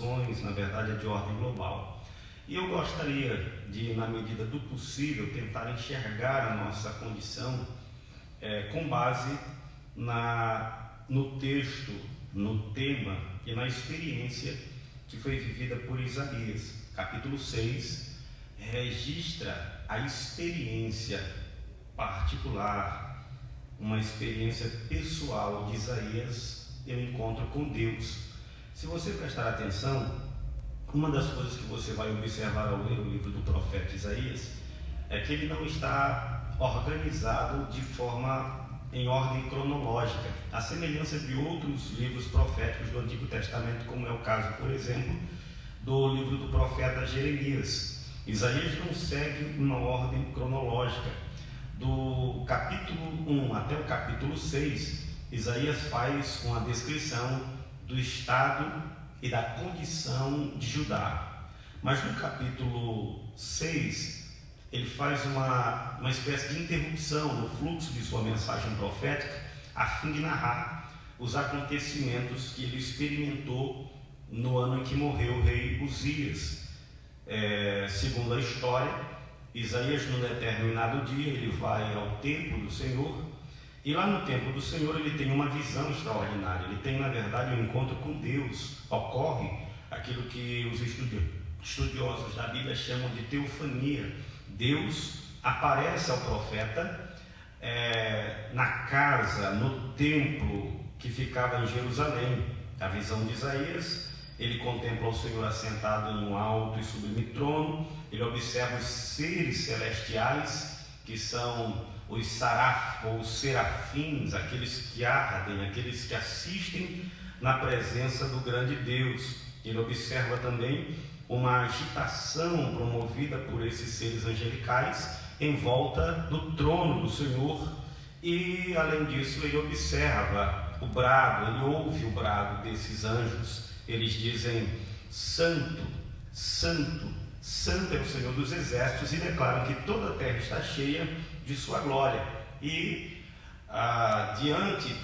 nações, na verdade é de ordem global. E eu gostaria de, na medida do possível, tentar enxergar a nossa condição com base no texto, no tema e na experiência que foi vivida por Isaías. Capítulo 6 registra a experiência particular, uma experiência pessoal de Isaías, eu encontro com Deus. Se você prestar atenção, uma das coisas que você vai observar ao ler o livro do profeta Isaías é que ele não está organizado em ordem cronológica, à semelhança de outros livros proféticos do Antigo Testamento, como é o caso, por exemplo, do livro do profeta Jeremias. Isaías não segue uma ordem cronológica. Do capítulo 1 até o capítulo 6, Isaías faz uma descrição do estado e da condição de Judá. Mas no capítulo 6, ele faz uma espécie de interrupção no fluxo de sua mensagem profética, a fim de narrar os acontecimentos que ele experimentou no ano em que morreu o rei Uzias. Segundo a história, Isaías, num determinado dia, ele vai ao templo do Senhor, e lá no templo do Senhor ele tem uma visão extraordinária. Ele tem, na verdade, um encontro com Deus. Ocorre aquilo que os estudiosos da Bíblia chamam de teofania. Deus aparece ao profeta na casa, no templo que ficava em Jerusalém. A visão de Isaías: ele contempla o Senhor assentado em um alto e sublime trono. Ele observa os seres celestiais, que são os serafins, aqueles que ardem, aqueles que assistem na presença do grande Deus. Ele observa também uma agitação promovida por esses seres angelicais em volta do trono do Senhor, e além disso ele observa o brado, ele ouve o brado desses anjos. Eles dizem: Santo, Santo, Santo é o Senhor dos exércitos, e declaram que toda a terra está cheia de sua glória. E diante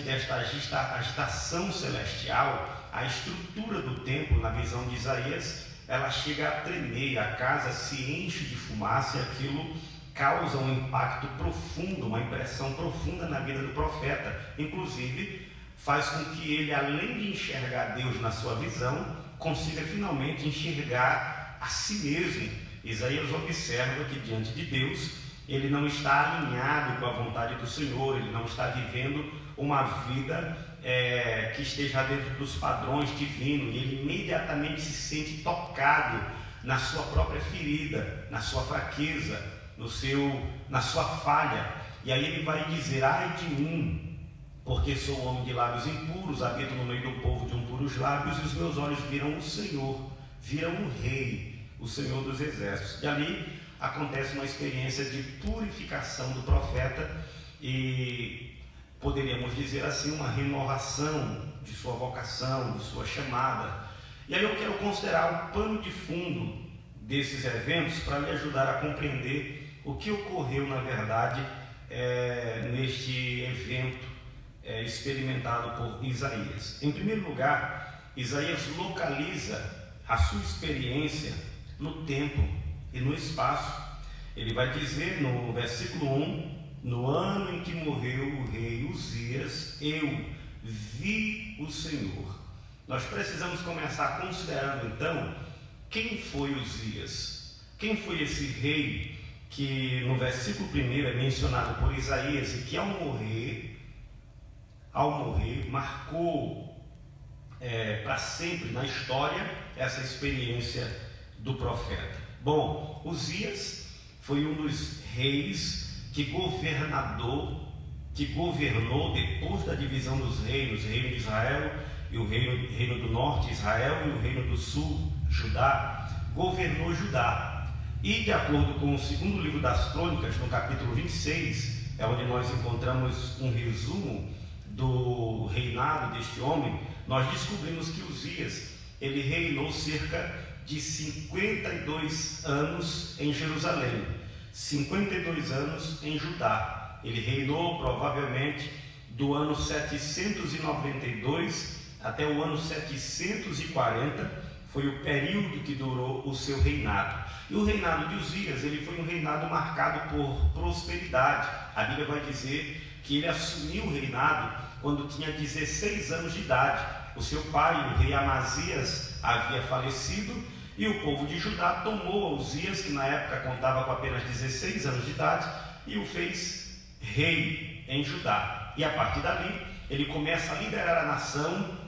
desta agitação celestial, a estrutura do templo, na visão de Isaías, ela chega a tremer, a casa se enche de fumaça, e aquilo causa um impacto profundo, uma impressão profunda na vida do profeta. Inclusive, faz com que ele, além de enxergar Deus na sua visão, consiga finalmente enxergar a si mesmo. Isaías observa que diante de Deus ele não está alinhado com a vontade do Senhor, ele não está vivendo uma vida que esteja dentro dos padrões divinos, e ele imediatamente se sente tocado na sua própria ferida, na sua fraqueza, na sua falha. E aí ele vai dizer: ai de mim, porque sou um homem de lábios impuros, habito no meio do povo de impuros lábios, e os meus olhos viram o Senhor, viram o Rei, o Senhor dos exércitos. E ali acontece uma experiência de purificação do profeta, e poderíamos dizer assim, uma renovação de sua vocação, de sua chamada. E aí eu quero considerar o pano de fundo desses eventos para lhe ajudar a compreender o que ocorreu, na verdade, neste evento experimentado por Isaías. Em primeiro lugar, Isaías localiza a sua experiência no tempo e no espaço. Ele vai dizer no versículo 1: no ano em que morreu o rei Uzias, eu vi o Senhor. Nós precisamos começar considerando então quem foi Uzias, quem foi esse rei que no versículo 1 é mencionado por Isaías, e que ao morrer marcou para sempre na história essa experiência do profeta. Bom, Uzias foi um dos reis que governou depois da divisão dos reinos, o reino de Israel e o reino do norte, Israel, e o reino do sul, Judá. Governou Judá, e de acordo com o segundo livro das Crônicas, no capítulo 26, é onde nós encontramos um resumo do reinado deste homem. Nós descobrimos que Uzias, ele reinou cerca de 52 anos em Jerusalém, 52 anos em Judá. Ele reinou provavelmente do ano 792 até o ano 740, foi o período que durou o seu reinado. E o reinado de Uzias, ele foi um reinado marcado por prosperidade. A Bíblia vai dizer que ele assumiu o reinado quando tinha 16 anos de idade. O seu pai, o rei Amazias, havia falecido e o povo de Judá tomou Uzias, que na época contava com apenas 16 anos de idade, e o fez rei em Judá. E a partir dali, ele começa a liderar a nação,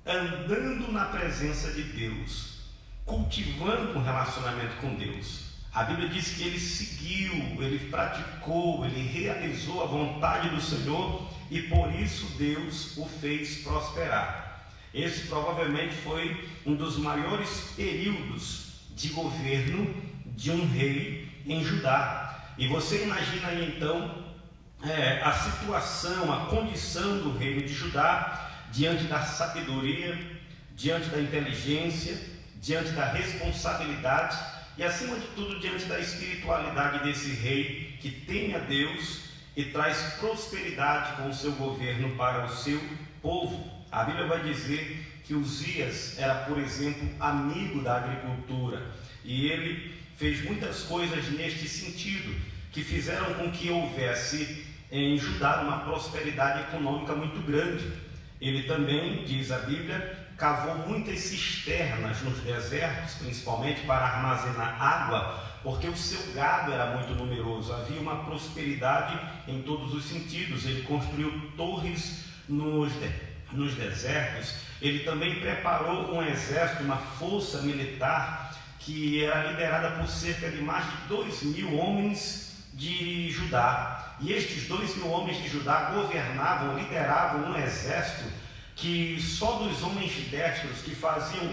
andando na presença de Deus, cultivando um relacionamento com Deus. A Bíblia diz que ele seguiu, ele praticou, ele realizou a vontade do Senhor e por isso Deus o fez prosperar. Esse provavelmente foi um dos maiores períodos de governo de um rei em Judá. E você imagina aí então a situação, a condição do reino de Judá diante da sabedoria, diante da inteligência, diante da responsabilidade e acima de tudo diante da espiritualidade desse rei que teme a Deus e traz prosperidade com o seu governo para o seu povo. A Bíblia vai dizer que Uzias era, por exemplo, amigo da agricultura e ele fez muitas coisas neste sentido que fizeram com que houvesse em Judá uma prosperidade econômica muito grande. Ele também, diz a Bíblia, cavou muitas cisternas nos desertos, principalmente para armazenar água, porque o seu gado era muito numeroso, havia uma prosperidade em todos os sentidos. Ele construiu torres nos desertos, ele também preparou um exército, uma força militar, que era liderada por cerca de mais de 2.000 homens de Judá. E estes 2.000 homens de Judá governavam, lideravam um exército que só dos homens destros que faziam,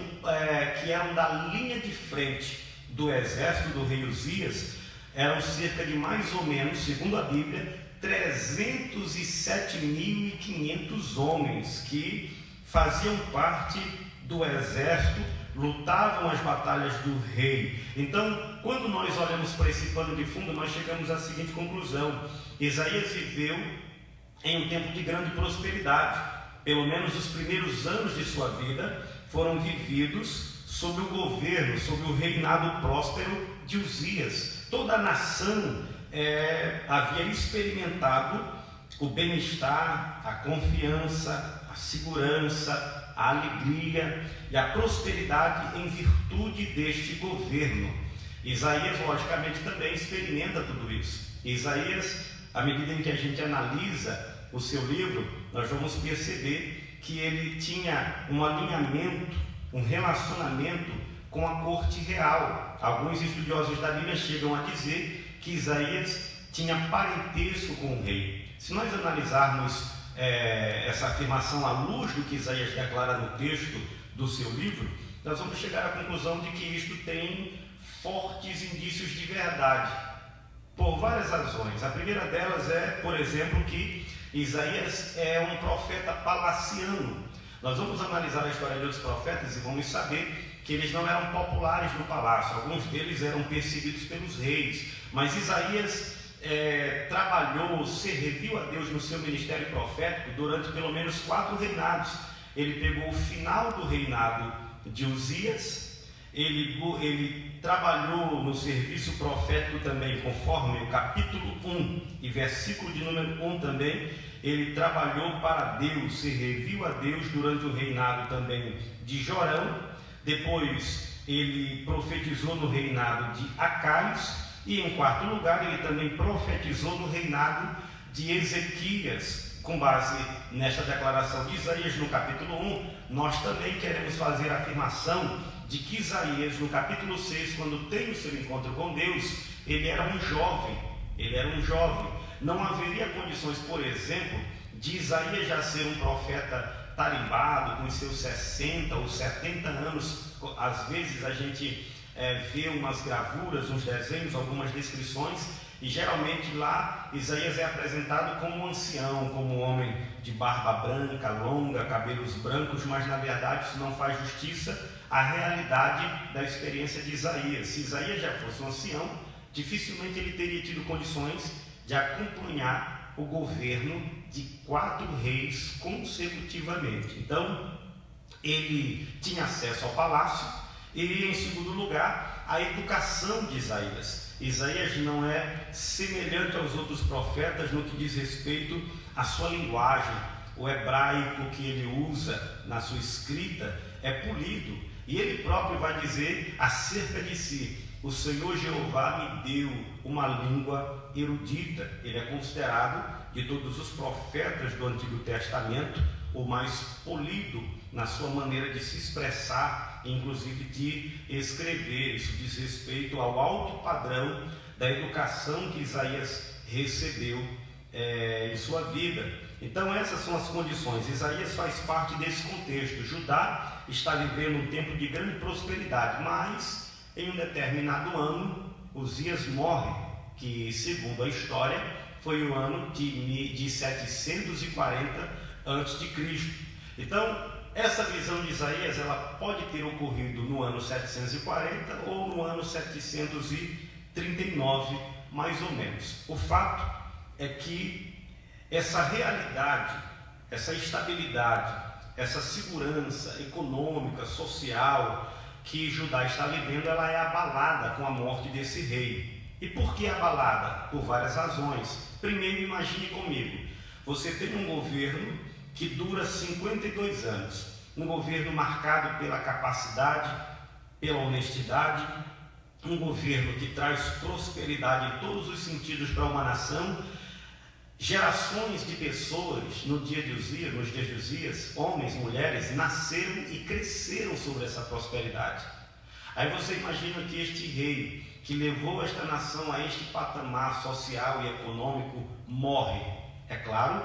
que eram da linha de frente do exército do rei Uzias, eram cerca de mais ou menos, segundo a Bíblia, 307.500 homens que faziam parte do exército, lutavam as batalhas do rei. Então, quando nós olhamos para esse pano de fundo, nós chegamos à seguinte conclusão: Isaías viveu em um tempo de grande prosperidade. Pelo menos os primeiros anos de sua vida foram vividos sob o governo, sob o reinado próspero de Uzias. Toda a nação havia experimentado o bem-estar, a confiança, a segurança, a alegria e a prosperidade em virtude deste governo. Isaías, logicamente, também experimenta tudo isso. Isaías, à medida em que a gente analisa o seu livro, nós vamos perceber que ele tinha um alinhamento, um relacionamento com a corte real. Alguns estudiosos da Bíblia chegam a dizer que Isaías tinha parentesco com o rei. Se nós analisarmos essa afirmação à luz do que Isaías declara no texto do seu livro, nós vamos chegar à conclusão de que isto tem fortes indícios de verdade, por várias razões. A primeira delas é, por exemplo, que Isaías é um profeta palaciano. Nós vamos analisar a história dos profetas e vamos saber que eles não eram populares no palácio. Alguns deles eram perseguidos pelos reis, mas Isaías trabalhou, serviu a Deus no seu ministério profético durante pelo menos 4 reinados. Ele pegou o final do reinado de Uzias, ele trabalhou no serviço profético também, conforme o capítulo 1 e versículo de número 1 também. Ele trabalhou para Deus, serviu a Deus durante o reinado também de Jorão. Depois ele profetizou no reinado de Acaios. E em quarto lugar, ele também profetizou no reinado de Ezequias. Com base nesta declaração de Isaías no capítulo 1, nós também queremos fazer a afirmação de que Isaías, no capítulo 6, quando tem o seu encontro com Deus, ele era um jovem. Não haveria condições, por exemplo, de Isaías já ser um profeta tarimbado, com os seus 60 ou 70 anos. Às vezes a gente vê umas gravuras, uns desenhos, algumas descrições, e geralmente lá Isaías é apresentado como um ancião, como um homem de barba branca, longa, cabelos brancos, mas na verdade isso não faz justiça à realidade da experiência de Isaías. Se Isaías já fosse um ancião, dificilmente ele teria tido condições de acompanhar o governo de 4 reis consecutivamente. Então, ele tinha acesso ao palácio, e em segundo lugar, a educação de Isaías. Isaías não é semelhante aos outros profetas no que diz respeito à sua linguagem. O hebraico que ele usa na sua escrita é polido, e ele próprio vai dizer acerca de si: o Senhor Jeová me deu uma língua erudita. Ele é considerado, de todos os profetas do Antigo Testamento, o mais polido na sua maneira de se expressar, inclusive de escrever. Isso diz respeito ao alto padrão da educação que Isaías recebeu em sua vida. Então essas são as condições. Isaías faz parte desse contexto. Judá está vivendo um tempo de grande prosperidade, mas em um determinado ano Uzias morre, que segundo a história foi o ano de 740 a.C. Então essa visão de Isaías, ela pode ter ocorrido no ano 740 ou no ano 739, mais ou menos. O fato é que essa realidade, essa estabilidade, essa segurança econômica, social que Judá está vivendo, ela é abalada com a morte desse rei. E por que abalada? Por várias razões. Primeiro, imagine comigo, você tem um governo que dura 52 anos, um governo marcado pela capacidade, pela honestidade, um governo que traz prosperidade em todos os sentidos para uma nação. Gerações de pessoas nos dias de Uzias, homens, mulheres, nasceram e cresceram sobre essa prosperidade. Aí você imagina que este rei, que levou esta nação a este patamar social e econômico, morre. É claro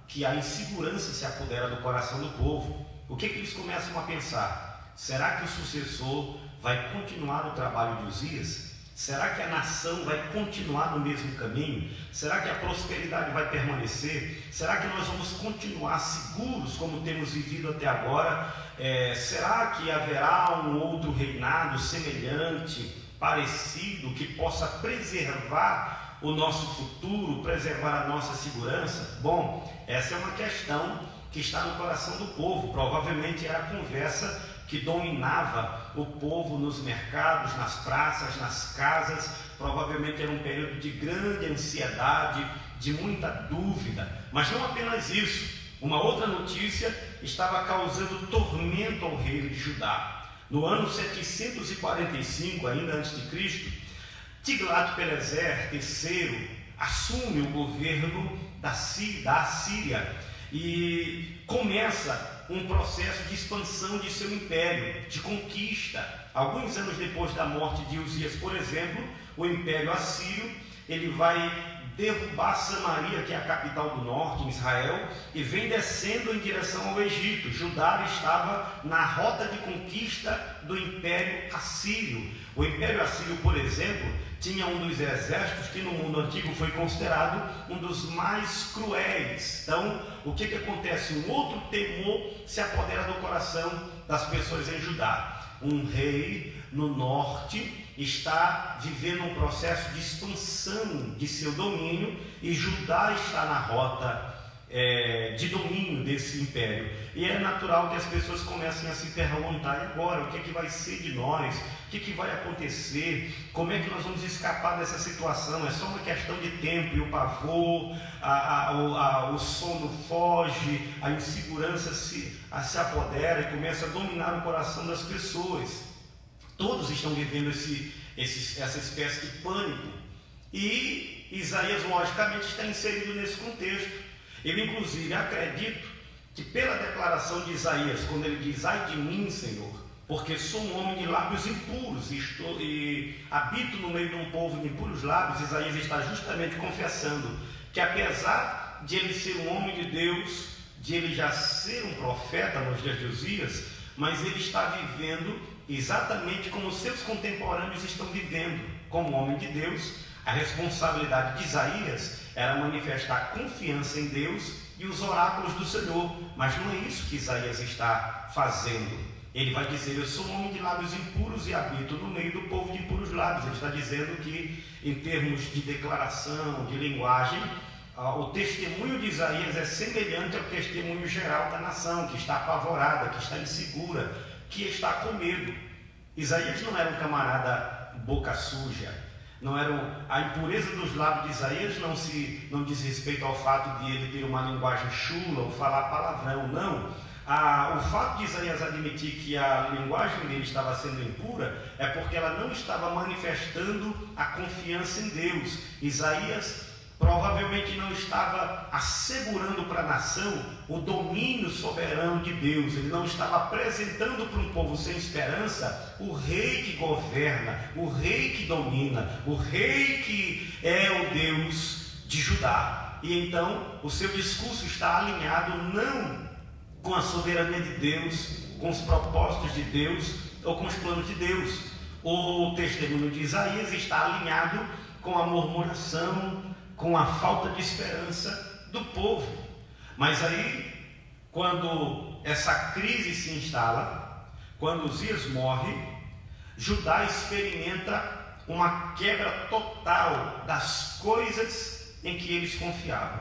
que a insegurança se apodera do coração do povo. O que eles começam a pensar? Será que o sucessor vai continuar o trabalho de Uzias? Será que a nação vai continuar no mesmo caminho? Será que a prosperidade vai permanecer? Será que nós vamos continuar seguros como temos vivido até agora? Será que haverá um outro reinado semelhante, parecido, que possa preservar o nosso futuro, preservar a nossa segurança? Bom, essa é uma questão que está no coração do povo. Provavelmente era a conversa que dominava o povo nos mercados, nas praças, nas casas. Provavelmente era um período de grande ansiedade, de muita dúvida. Mas não apenas isso, uma outra notícia estava causando tormento ao reino de Judá. No ano 745, ainda antes de Cristo, Tiglat-Pileser III assume o governo da Assíria e começa um processo de expansão de seu império, de conquista. Alguns anos depois da morte de Uzias, por exemplo, o império assírio ele vai derrubar Samaria, que é a capital do norte, em Israel, e vem descendo em direção ao Egito. Judá estava na rota de conquista do império assírio. O império assírio, por exemplo, tinha um dos exércitos que no mundo antigo foi considerado um dos mais cruéis. Então, o que acontece? Um outro temor se apodera do coração das pessoas em Judá. Um rei no norte está vivendo um processo de expansão de seu domínio e Judá está na rota de domínio desse império. E é natural que as pessoas comecem a se perguntar: e agora? O que vai ser de nós? O que vai acontecer? Como é que nós vamos escapar dessa situação? É só uma questão de tempo e o pavor, o sono foge, a insegurança se apodera e começa a dominar o coração das pessoas. Todos estão vivendo essa espécie de pânico. E Isaías, logicamente, está inserido nesse contexto. Eu, inclusive, acredito que pela declaração de Isaías, quando ele diz: ai de mim, Senhor, porque sou um homem de lábios impuros e habito no meio de um povo de impuros lábios, Isaías está justamente confessando que, apesar de ele ser um homem de Deus, de ele já ser um profeta nos dias de Uzias, mas ele está vivendo exatamente como seus contemporâneos estão vivendo. Como homem de Deus, a responsabilidade de Isaías era manifestar confiança em Deus e os oráculos do Senhor. Mas não é isso que Isaías está fazendo. Ele vai dizer: eu sou um homem de lábios impuros e habito no meio do povo de impuros lábios. Ele está dizendo que, em termos de declaração, de linguagem, O testemunho de Isaías é semelhante ao testemunho geral da nação, que está apavorada, que está insegura, que está com medo. Isaías não era um camarada boca suja, a impureza dos lábios de Isaías não diz respeito ao fato de ele ter uma linguagem chula ou falar palavrão, não. O fato de Isaías admitir que a linguagem dele estava sendo impura é porque ela não estava manifestando a confiança em Deus. Isaías provavelmente não estava assegurando para a nação o domínio soberano de Deus. Ele não estava apresentando para um povo sem esperança o rei que governa, o rei que domina, o rei que é o Deus de Judá. E então o seu discurso está alinhado não com a soberania de Deus, com os propósitos de Deus ou com os planos de Deus. O testemunho de Isaías está alinhado com a murmuração, com a falta de esperança do povo. Mas aí, quando essa crise se instala, quando Uzias morre, Judá experimenta uma quebra total das coisas em que eles confiavam.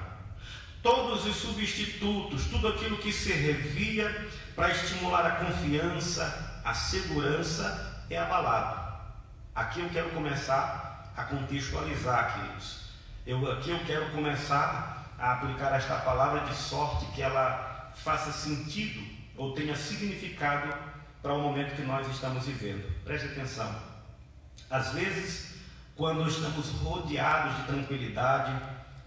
Todos os substitutos, tudo aquilo que servia para estimular a confiança, a segurança, é abalado. Aqui eu quero começar a contextualizar, queridos. Aqui eu quero começar a aplicar esta palavra de sorte que ela faça sentido ou tenha significado para o momento que nós estamos vivendo. Preste atenção. Às vezes, quando estamos rodeados de tranquilidade,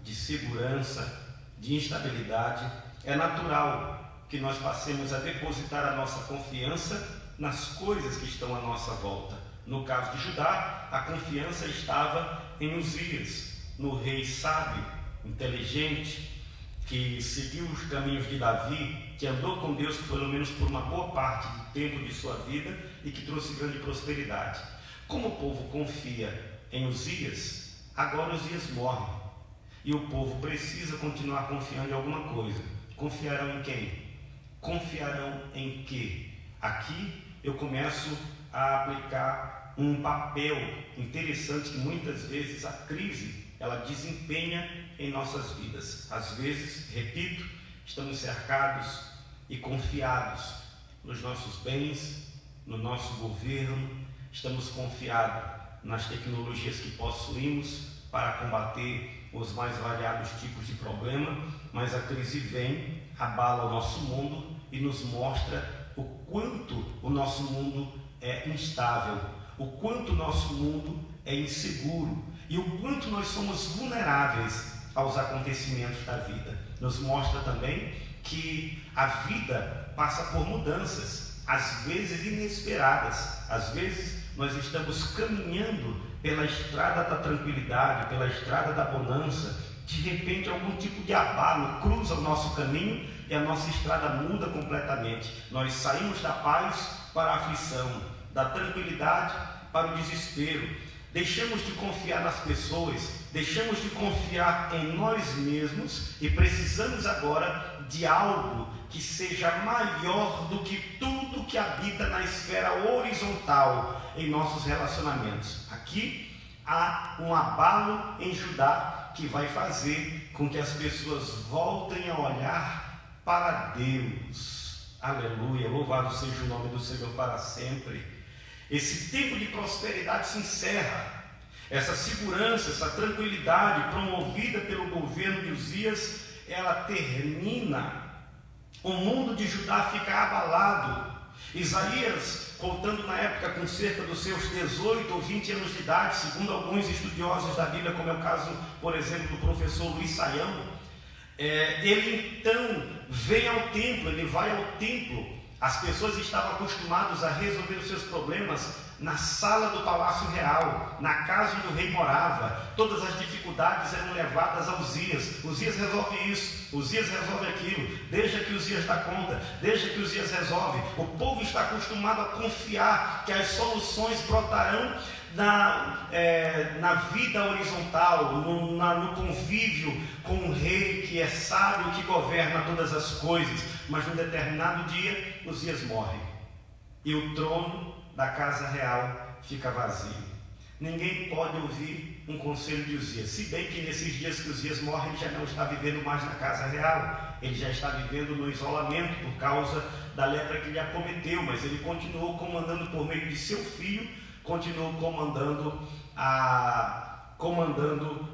de segurança, de instabilidade, é natural que nós passemos a depositar a nossa confiança nas coisas que estão à nossa volta. No caso de Judá, a confiança estava em Uzias, no rei sábio, inteligente, que seguiu os caminhos de Davi, que andou com Deus pelo menos por uma boa parte do tempo de sua vida e que trouxe grande prosperidade. Como o povo confia em Uzias, agora Uzias morre e o povo precisa continuar confiando em alguma coisa. Confiarão em quem? Confiarão em quê? Aqui eu começo a aplicar um papel interessante que muitas vezes a crise ela desempenha em nossas vidas. Às vezes, repito, estamos cercados e confiados nos nossos bens, no nosso governo, estamos confiados nas tecnologias que possuímos para combater os mais variados tipos de problema, mas a crise vem, abala o nosso mundo e nos mostra o quanto o nosso mundo é instável, o quanto o nosso mundo é inseguro, e o quanto nós somos vulneráveis aos acontecimentos da vida. Nos mostra também que a vida passa por mudanças, às vezes inesperadas. Às vezes nós estamos caminhando pela estrada da tranquilidade, pela estrada da bonança. De repente algum tipo de abalo cruza o nosso caminho e a nossa estrada muda completamente. Nós saímos da paz para a aflição, da tranquilidade para o desespero. Deixamos de confiar nas pessoas, deixamos de confiar em nós mesmos e precisamos agora de algo que seja maior do que tudo que habita na esfera horizontal em nossos relacionamentos. Aqui há um abalo em Judá que vai fazer com que as pessoas voltem a olhar para Deus. Aleluia, louvado seja o nome do Senhor para sempre. Esse tempo de prosperidade se encerra. Essa segurança, essa tranquilidade promovida pelo governo de Uzias, ela termina. O mundo de Judá fica abalado. Isaías, contando na época com cerca dos seus 18 ou 20 anos de idade, segundo alguns estudiosos da Bíblia, como é o caso, por exemplo, do professor Luiz Saião, ele então vem ao templo, ele vai ao templo. As pessoas estavam acostumadas a resolver os seus problemas na sala do Palácio Real, na casa onde o rei morava. Todas as dificuldades eram levadas a Uzias. Uzias resolve isso, Uzias resolve aquilo. Deixa que Uzias dá conta, deixa que Uzias resolve. O povo está acostumado a confiar que as soluções brotarão na vida horizontal, no convívio com um rei que é sábio, que governa todas as coisas. Mas num determinado dia, Uzias morre e o trono da casa real fica vazio. Ninguém pode ouvir um conselho de Uzias, se bem que nesses dias que Uzias morre, ele já não está vivendo mais na casa real, ele já está vivendo no isolamento por causa da lepra que lhe acometeu, mas ele continuou comandando por meio de seu filho, continuou comandando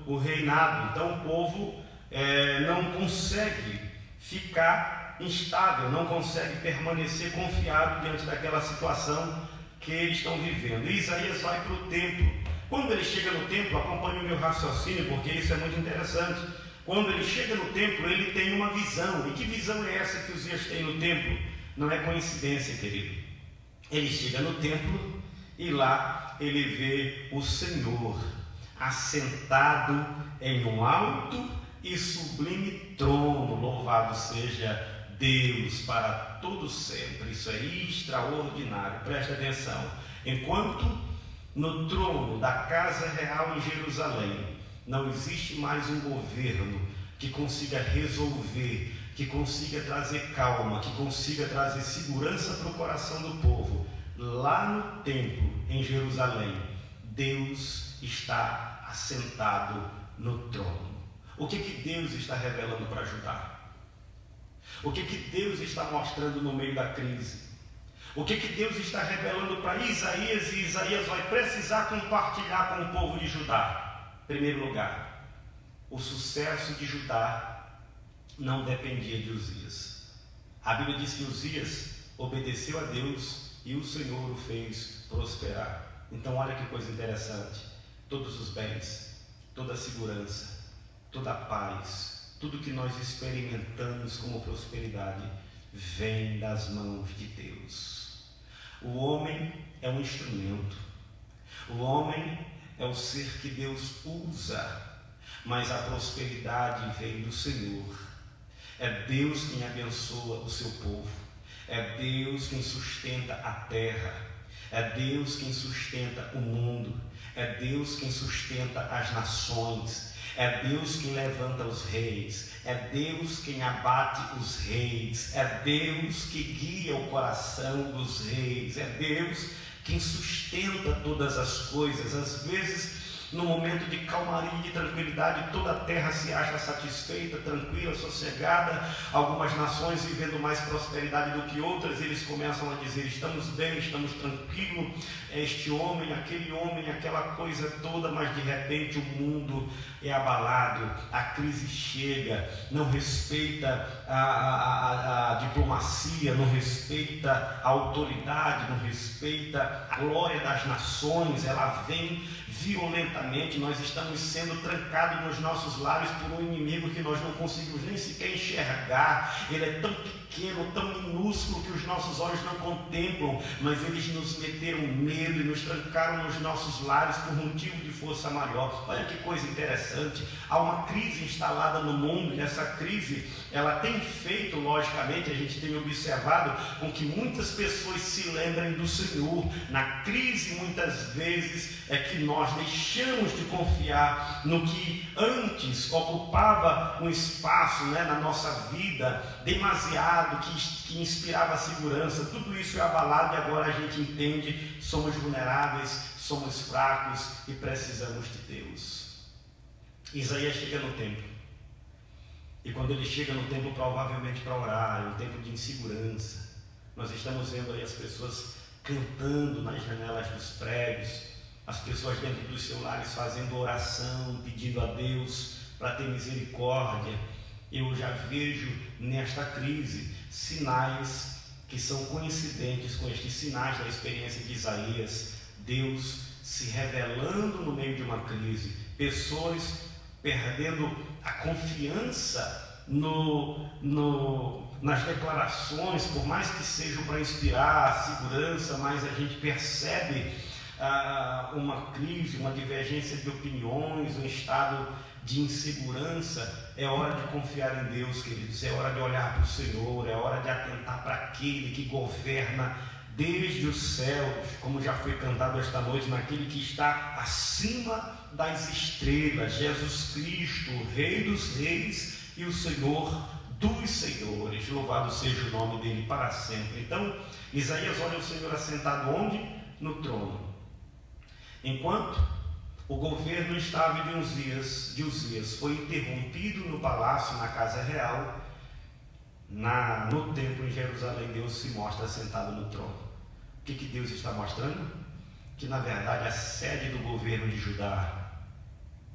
o reinado. Então o povo não consegue ficar instável, não consegue permanecer confiado diante daquela situação que eles estão vivendo. E Isaías vai para o templo. Quando ele chega no templo, acompanhe o meu raciocínio, porque isso é muito interessante. Quando ele chega no templo, ele tem uma visão. E que visão é essa que Uzias tem no templo? Não é coincidência, querido. Ele chega no templo e lá ele vê o Senhor assentado em um alto e sublime trono. Louvado seja Deus para todo sempre. Isso é extraordinário. Presta atenção. Enquanto no trono da casa real em Jerusalém não existe mais um governo que consiga resolver, que consiga trazer calma, que consiga trazer segurança para o coração do povo, lá no templo em Jerusalém, Deus está assentado no trono. O que Deus está revelando para Judá? O que Deus está mostrando no meio da crise? O que Deus está revelando para Isaías, e Isaías vai precisar compartilhar com o povo de Judá? Em primeiro lugar, o sucesso de Judá não dependia de Uzias. A Bíblia diz que Uzias obedeceu a Deus e o Senhor o fez prosperar. Então olha que coisa interessante. Todos os bens, toda a segurança, toda a paz, tudo que nós experimentamos como prosperidade vem das mãos de Deus. O homem é um instrumento, o homem é o ser que Deus usa, mas a prosperidade vem do Senhor. É Deus quem abençoa o seu povo, é Deus quem sustenta a terra, é Deus quem sustenta o mundo, é Deus quem sustenta as nações, é Deus quem levanta os reis, é Deus quem abate os reis, é Deus que guia o coração dos reis, é Deus quem sustenta todas as coisas. Às vezes, no momento de calmaria e de tranquilidade, toda a terra se acha satisfeita, tranquila, sossegada. Algumas nações vivendo mais prosperidade do que outras, eles começam a dizer: estamos bem, estamos tranquilos, este homem, aquela coisa toda, mas de repente o mundo é abalado, a crise chega, não respeita a diplomacia, não respeita a autoridade, não respeita a glória das nações, ela vem violentamente. Nós estamos sendo trancados nos nossos lares por um inimigo que nós não conseguimos nem sequer enxergar. Ele é tão pequeno, tão minúsculo que os nossos olhos não contemplam, mas eles nos meteram medo e nos trancaram nos nossos lares por motivo de força maior. Olha que coisa interessante. Há uma crise instalada no mundo, e essa crise ela tem feito, logicamente, a gente tem observado com que muitas pessoas se lembrem do Senhor. Na crise, muitas vezes, é que nós deixamos de confiar no que antes ocupava um espaço, na nossa vida, demasiado, que inspirava segurança. Tudo isso é abalado e agora a gente entende: somos vulneráveis, somos fracos e precisamos de Deus. Isaías chega no templo, e quando ele chega no templo, provavelmente para orar, é um tempo de insegurança. Nós estamos vendo aí as pessoas cantando nas janelas dos prédios, as pessoas dentro dos seus lares fazendo oração, pedindo a Deus para ter misericórdia. Eu já vejo nesta crise sinais que são coincidentes com estes sinais da experiência de Isaías. Deus se revelando no meio de uma crise, pessoas perdendo a confiança nas declarações, por mais que sejam para inspirar a segurança, mas a gente percebe uma crise, uma divergência de opiniões, um estado de insegurança. É hora de confiar em Deus, queridos, é hora de olhar para o Senhor, é hora de atentar para aquele que governa desde os céus, como já foi cantado esta noite, naquele que está acima das estrelas, Jesus Cristo, o Rei dos Reis e o Senhor dos Senhores. Louvado seja o nome dele para sempre. Então, Isaías olha o Senhor assentado onde? No trono. Enquanto o governo estável de Uzias foi interrompido no palácio, na casa real, no templo em Jerusalém, Deus se mostra sentado no trono. O que Deus está mostrando? Que na verdade a sede do governo de Judá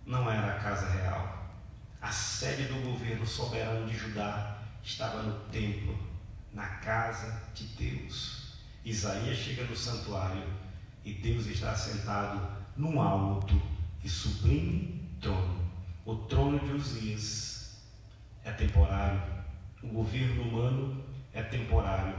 não era a casa real. A sede do governo soberano de Judá estava no templo, na casa de Deus. Isaías chega no santuário e Deus está sentado num alto e sublime trono. O trono de Uzias é temporário, o governo humano é temporário,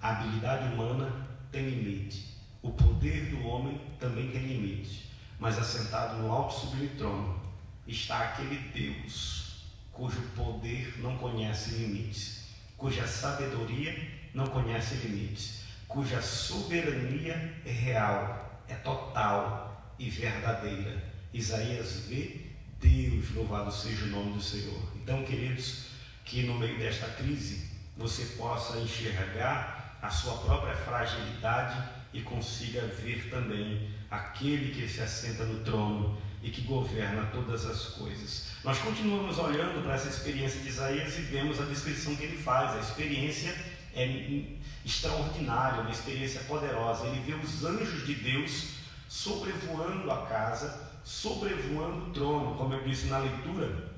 a habilidade humana tem limite, o poder do homem também tem limite, mas assentado no alto e sublime trono está aquele Deus cujo poder não conhece limites, cuja sabedoria não conhece limites, cuja soberania é real, é total e verdadeira. Isaías vê Deus, louvado seja o nome do Senhor. Então, queridos, que no meio desta crise você possa enxergar a sua própria fragilidade e consiga ver também aquele que se assenta no trono e que governa todas as coisas. Nós continuamos olhando para essa experiência de Isaías e vemos a descrição que ele faz. A experiência é extraordinária, uma experiência poderosa. Ele vê os anjos de Deus sobrevoando a casa, sobrevoando o trono. Como eu disse na leitura,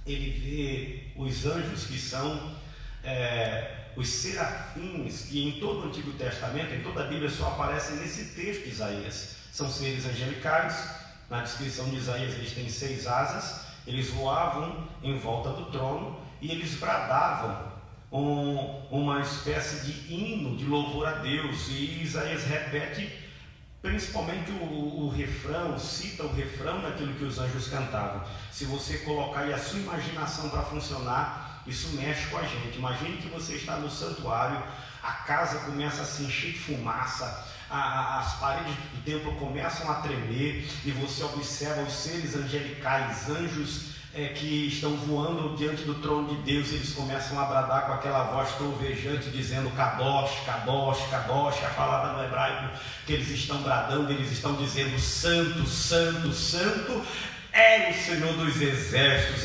ele vê os anjos que são os serafins, que em todo o Antigo Testamento, em toda a Bíblia, só aparecem nesse texto de Isaías. São seres angelicais. Na descrição de Isaías, eles têm 6 asas, eles voavam em volta do trono e eles bradavam uma espécie de hino de louvor a Deus. E Isaías repete principalmente o refrão, cita o refrão daquilo que os anjos cantavam. Se você colocar aí a sua imaginação para funcionar, isso mexe com a gente. Imagine que você está no santuário, a casa começa a se encher de fumaça, as paredes do templo começam a tremer e você observa os seres angelicais, anjos que estão voando diante do trono de Deus. Eles começam a bradar com aquela voz trovejante, dizendo Kadosh, Kadosh, Kadosh. A palavra no hebraico que eles estão bradando, eles estão dizendo Santo, Santo, Santo é o Senhor dos Exércitos.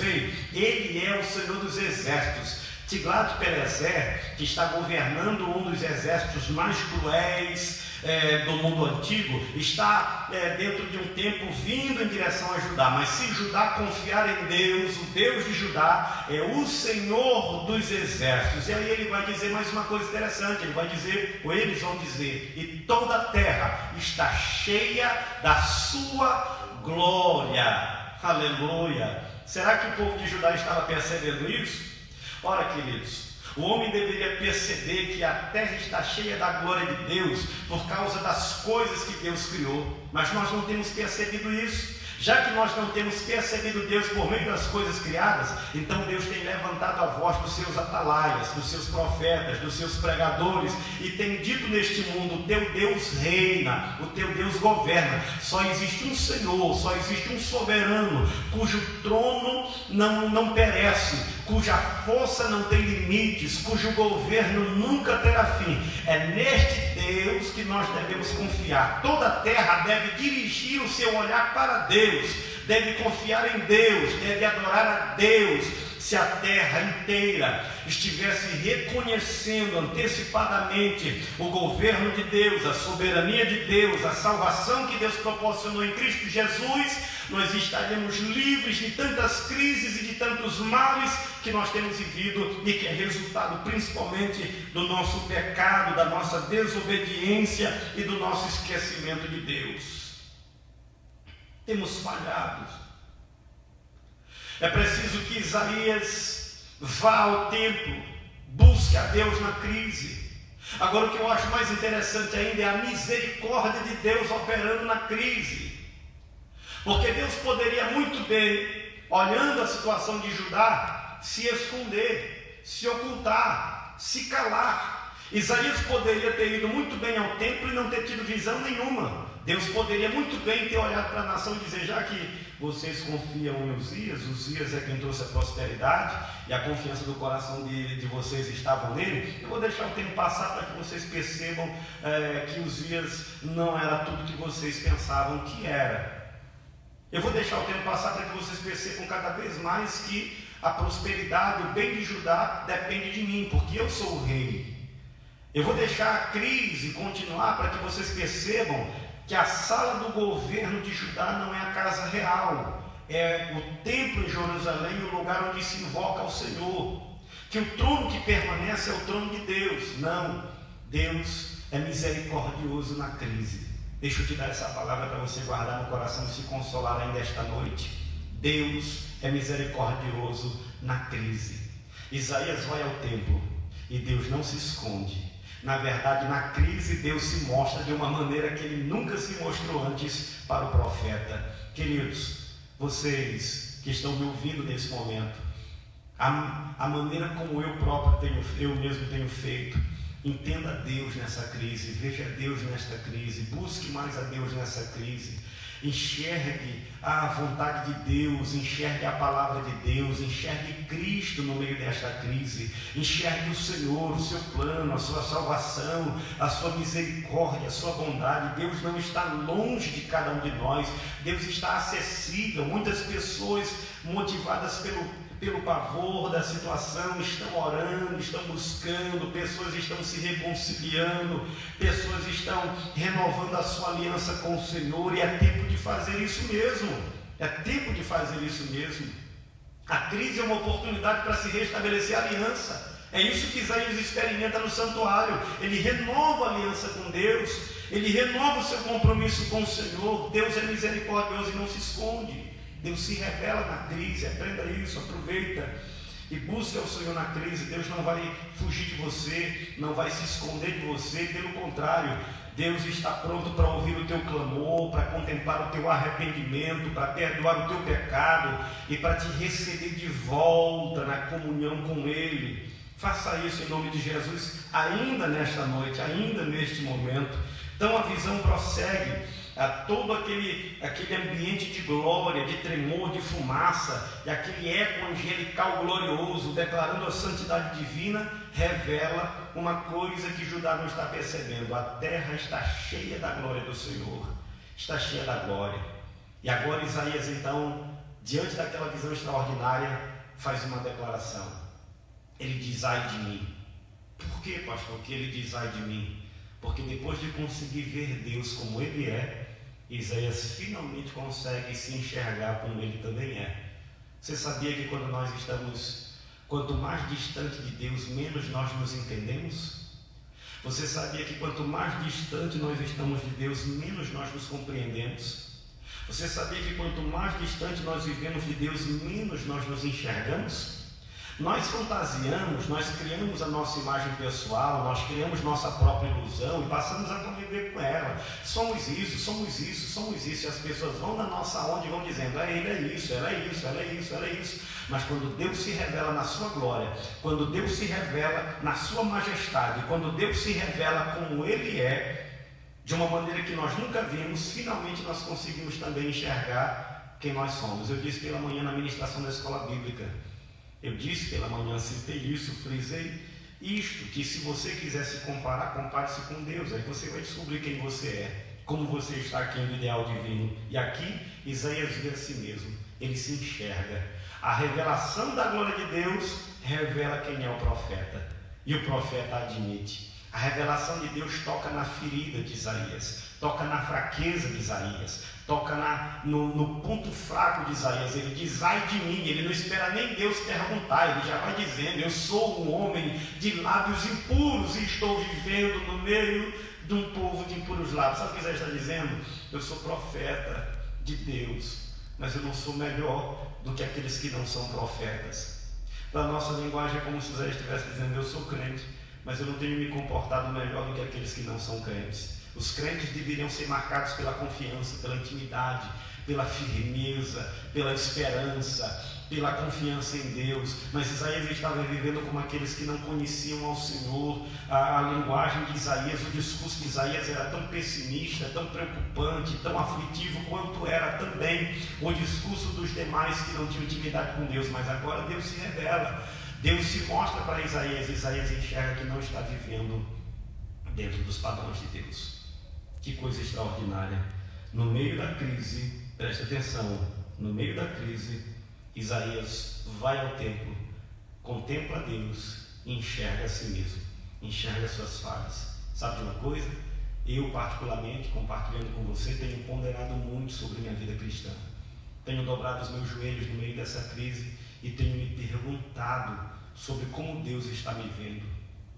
Ele é o Senhor dos Exércitos. Tiglat-Pileser, que está governando um dos exércitos mais cruéis do mundo antigo, está dentro de um tempo vindo em direção a Judá. Mas se Judá confiar em Deus, o Deus de Judá é o Senhor dos Exércitos. E aí ele vai dizer mais uma coisa interessante. Ele vai dizer, ou eles vão dizer, e toda a terra está cheia da sua glória. Aleluia. Será que o povo de Judá estava percebendo isso? Ora, queridos, o homem deveria perceber que a terra está cheia da glória de Deus por causa das coisas que Deus criou, mas nós não temos percebido isso. Já que nós não temos percebido Deus por meio das coisas criadas, então Deus tem levantado a voz dos seus atalaias, dos seus profetas, dos seus pregadores, e tem dito neste mundo: o teu Deus reina, o teu Deus governa. Só existe um Senhor, só existe um soberano, cujo trono não perece, cuja força não tem limites, cujo governo nunca terá fim. É neste Deus que nós devemos confiar. Toda a terra deve dirigir o seu olhar para Deus, deve confiar em Deus, deve adorar a Deus. Se a terra inteira estivesse reconhecendo antecipadamente o governo de Deus, a soberania de Deus, a salvação que Deus proporcionou em Cristo Jesus, nós estaríamos livres de tantas crises e de tantos males que nós temos vivido e que é resultado principalmente do nosso pecado, da nossa desobediência e do nosso esquecimento de Deus. Temos falhado. É preciso que Isaías vá ao templo, busque a Deus na crise. Agora, o que eu acho mais interessante ainda é a misericórdia de Deus operando na crise. Porque Deus poderia muito bem, olhando a situação de Judá, se esconder, se ocultar, se calar. Isaías poderia ter ido muito bem ao templo e não ter tido visão nenhuma. Deus poderia muito bem ter olhado para a nação e dizer: já que vocês confiam em Uzias é quem trouxe a prosperidade e a confiança do coração de vocês estava nele, eu vou deixar o tempo passar para que vocês percebam que Uzias não era tudo que vocês pensavam que era. Eu vou deixar o tempo passar para que vocês percebam cada vez mais que a prosperidade, o bem de Judá depende de mim, porque eu sou o rei. Eu vou deixar a crise continuar para que vocês percebam que a sala do governo de Judá não é a casa real, é o templo em Jerusalém, o lugar onde se invoca ao Senhor, que o trono que permanece é o trono de Deus. Não, Deus é misericordioso na crise. Deixa eu te dar essa palavra para você guardar no coração e se consolar ainda esta noite. Deus é misericordioso na crise. Isaías vai ao templo e Deus não se esconde. Na verdade, na crise, Deus se mostra de uma maneira que Ele nunca se mostrou antes para o profeta. Queridos, vocês que estão me ouvindo nesse momento, a maneira como eu mesmo tenho feito, entenda Deus nessa crise, veja Deus nesta crise, busque mais a Deus nessa crise. Enxergue a vontade de Deus, enxergue a palavra de Deus, enxergue Cristo no meio desta crise, enxergue o Senhor, o seu plano, a sua salvação, a sua misericórdia, a sua bondade. Deus não está longe de cada um de nós, Deus está acessível. Muitas pessoas motivadas pelo pavor da situação estão orando, estão buscando, pessoas estão se reconciliando, pessoas estão renovando a sua aliança com o Senhor, e é tempo de fazer isso mesmo, é tempo de fazer isso mesmo. A crise é uma oportunidade para se restabelecer a aliança. É isso que Isaías experimenta no santuário. Ele renova a aliança com Deus, ele renova o seu compromisso com o Senhor. Deus é misericordioso e não se esconde. Deus se revela na crise. Aprenda isso, aproveita e busque o Senhor na crise. Deus não vai fugir de você, não vai se esconder de você, pelo contrário, Deus está pronto para ouvir o teu clamor, para contemplar o teu arrependimento, para perdoar o teu pecado e para te receber de volta na comunhão com Ele. Faça isso em nome de Jesus, ainda nesta noite, ainda neste momento. Então a visão prossegue a todo aquele ambiente de glória, de tremor, de fumaça, e aquele eco angelical glorioso, declarando a santidade divina, revela uma coisa que Judá não está percebendo: a terra está cheia da glória do Senhor, está cheia da glória. E agora Isaías, então, diante daquela visão extraordinária, faz uma declaração. Ele diz: ai de mim. Por que, pastor, que ele diz ai de mim? Porque depois de conseguir ver Deus como Ele é, Isaías finalmente consegue se enxergar como Ele também é. Você sabia que quanto mais distante de Deus, menos nós nos entendemos? Você sabia que quanto mais distante nós estamos de Deus, menos nós nos compreendemos? Você sabia que quanto mais distante nós vivemos de Deus, menos nós nos enxergamos? Nós fantasiamos, nós criamos a nossa imagem pessoal, nós criamos nossa própria ilusão e passamos a conviver com ela. Somos isso, somos isso, somos isso. E as pessoas vão na nossa onda e vão dizendo: ele é isso, ela é isso, ela é isso, ela é isso. Mas quando Deus se revela na sua glória, quando Deus se revela na sua majestade, quando Deus se revela como Ele é, de uma maneira que nós nunca vimos, finalmente nós conseguimos também enxergar quem nós somos. Eu disse pela manhã na ministração da escola bíblica, citei isso, frisei isto, que se você quiser se comparar, compare-se com Deus, aí você vai descobrir quem você é, como você está aqui no ideal divino. E aqui Isaías vê a si mesmo, ele se enxerga. A revelação da glória de Deus revela quem é o profeta, e o profeta admite. A revelação de Deus toca na ferida de Isaías, toca na fraqueza de Isaías, toca no ponto fraco de Isaías. Ele diz: ai de mim. Ele não espera nem Deus perguntar, ele já vai dizendo: eu sou um homem de lábios impuros e estou vivendo no meio de um povo de impuros lábios. Sabe o que Isaías está dizendo? Eu sou profeta de Deus, mas eu não sou melhor do que aqueles que não são profetas. Na nossa linguagem é como se Isaías estivesse dizendo: eu sou crente, mas eu não tenho me comportado melhor do que aqueles que não são crentes. Os crentes deveriam ser marcados pela confiança, pela intimidade, pela firmeza, pela esperança, pela confiança em Deus, mas Isaías estava vivendo como aqueles que não conheciam ao Senhor. A linguagem de Isaías, o discurso de Isaías era tão pessimista, tão preocupante, tão aflitivo quanto era também o discurso dos demais que não tinham intimidade com Deus. Mas agora Deus se revela, Deus se mostra para Isaías. Isaías enxerga que não está vivendo dentro dos padrões de Deus. Que coisa extraordinária! No meio da crise, preste atenção, no meio da crise, Isaías vai ao templo, contempla Deus e enxerga a si mesmo, enxerga as suas falhas. Sabe de uma coisa? Eu, particularmente, compartilhando com você, tenho ponderado muito sobre minha vida cristã. Tenho dobrado os meus joelhos no meio dessa crise e tenho me perguntado sobre como Deus está me vendo,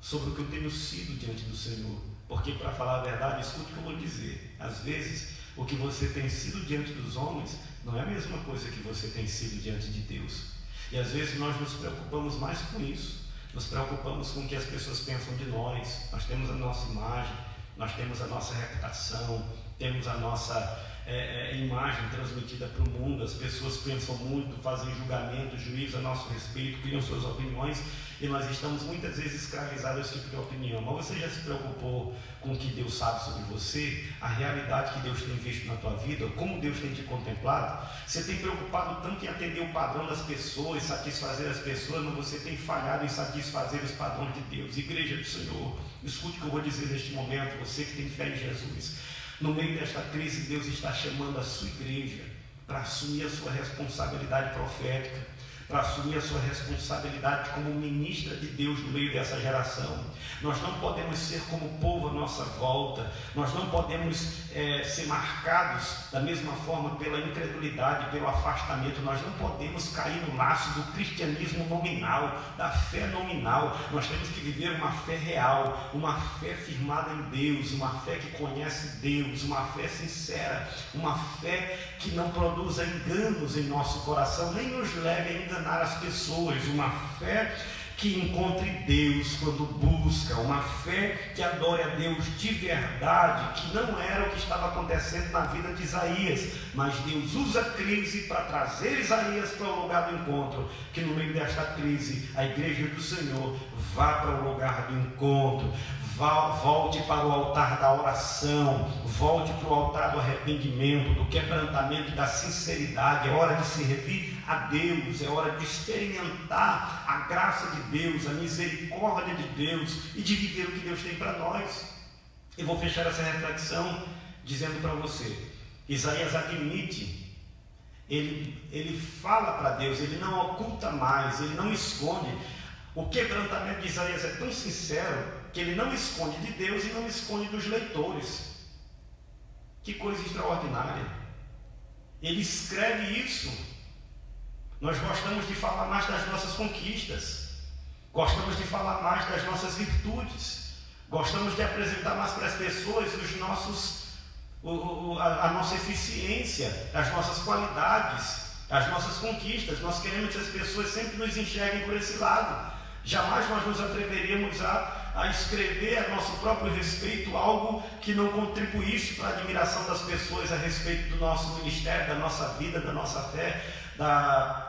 sobre o que eu tenho sido diante do Senhor. Porque, para falar a verdade, escute o que eu vou dizer. Às vezes, o que você tem sido diante dos homens não é a mesma coisa que você tem sido diante de Deus. E às vezes nós nos preocupamos mais com isso. Nos preocupamos com o que as pessoas pensam de nós. Nós temos a nossa imagem, nós temos a nossa reputação, temos a nossa imagem transmitida para o mundo. As pessoas pensam muito, fazem julgamentos, juízos a nosso respeito, criam suas opiniões, e nós estamos muitas vezes escravizados a esse tipo de opinião. Mas você já se preocupou com o que Deus sabe sobre você, a realidade que Deus tem visto na tua vida, como Deus tem te contemplado? Você tem preocupado tanto em atender o padrão das pessoas, satisfazer as pessoas, mas você tem falhado em satisfazer os padrões de Deus. Igreja do Senhor, escute o que eu vou dizer neste momento, você que tem fé em Jesus. No meio desta crise, Deus está chamando a sua igreja para assumir a sua responsabilidade profética, para assumir a sua responsabilidade como ministra de Deus no meio dessa geração. Nós não podemos ser como povo à nossa volta, nós não podemos ser marcados da mesma forma pela incredulidade, pelo afastamento. Nós não podemos cair no laço do cristianismo nominal, da fé nominal. Nós temos que viver uma fé real, uma fé firmada em Deus, uma fé que conhece Deus, uma fé sincera, uma fé que não produza enganos em nosso coração, nem nos leve a enganar as pessoas, uma fé que encontre Deus quando busca, uma fé que adore a Deus de verdade, que não era o que estava acontecendo na vida de Isaías, mas Deus usa a crise para trazer Isaías para o lugar do encontro, que no meio desta crise, a igreja do Senhor vá para o lugar do encontro, volte para o altar da oração, volte para o altar do arrependimento, do quebrantamento e da sinceridade. É hora de servir a Deus, é hora de experimentar a graça de Deus, a misericórdia de Deus e de viver o que Deus tem para nós. Eu vou fechar essa reflexão dizendo para você, Isaías admite, ele fala para Deus, ele não oculta mais, ele não esconde. O quebrantamento de Isaías é tão sincero que ele não esconde de Deus e não esconde dos leitores. Que coisa extraordinária! Ele escreve isso. Nós gostamos de falar mais das nossas conquistas, gostamos de falar mais das nossas virtudes, gostamos de apresentar mais para as pessoas a nossa eficiência, as nossas qualidades, as nossas conquistas. Nós queremos que as pessoas sempre nos enxerguem por esse lado. Jamais nós nos atreveríamos a escrever a nosso próprio respeito algo que não contribuísse para a admiração das pessoas a respeito do nosso ministério, da nossa vida, da nossa fé,